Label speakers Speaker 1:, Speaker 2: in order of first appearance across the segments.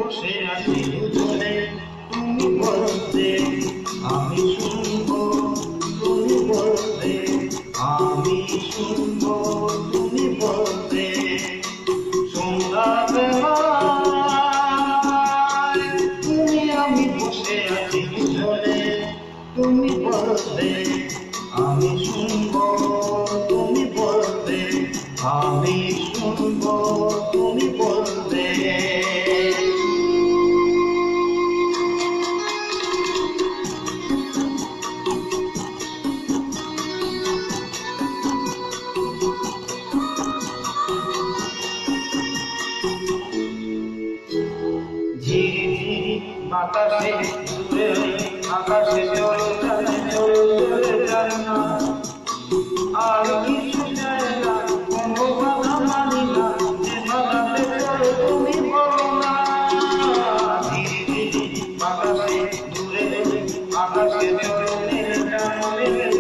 Speaker 1: বসে আছি দুজনে, তুমি বলতে আমি শুনবো, তুমি বলতে আমি শুনবো, তুমি বলতে সন্ধ্যাবেলায় তুমি আমি বসে আছি দুজনে, তুমি বলতে আমি শুনবো, তুমি বলতে আমি শুনবো, তুমি বলতে ঝিরি বাতাসে দূরে আকাশে জল চলে চলে যায় না, আর কিছু যায় না, কোনো বাধা মানি না, যে বাধাতে চলে তুমি বলো না। ঝিরি বাতাসে দূরে আকাশে চলে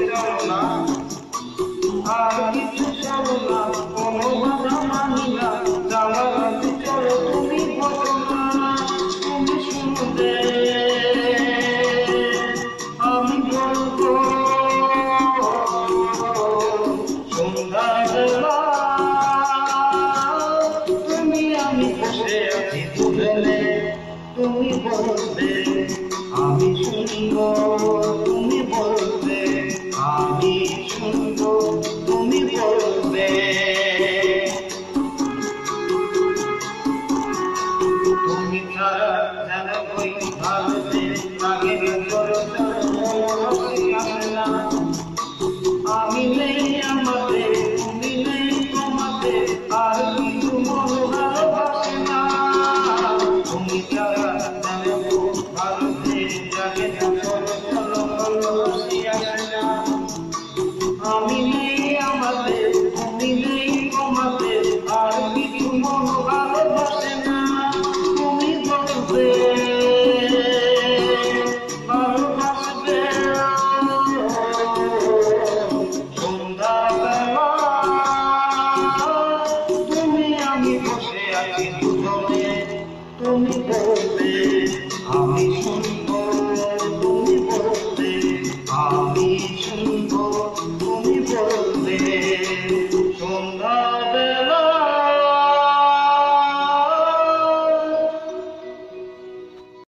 Speaker 1: চলো না, আর কিছু চলো না, কোনো বাধা মানি না, জানাতে চলো তুমি বলো না। তুমি শুনতে আমি বলবো সন্ধ্যাবেলা তুমি আমি বসে আছি দুজনে, তুমি বলবে আমি শুনবো, তুমি বলবে আমি শুনবো, তুমি বলবে তুমি ছাড়া যেন ওই ভারতে আগে আসে না, আমি নেই আমাদের, তুমি নেই তোমাদের, আর কিছু মন ভালোবাসে না। তুমি ছাড়া যেন ভারতে জাগে আসে না, আমি নেই আমাদের, তুমি নেই তোমাদের, আর কিছু মন ভালোবাসে না। তুমি বলবে ভালোবাসবে সন্ধ্যাবেলা তুমি আমি বসে আছি দুজনে, তুমি বলবে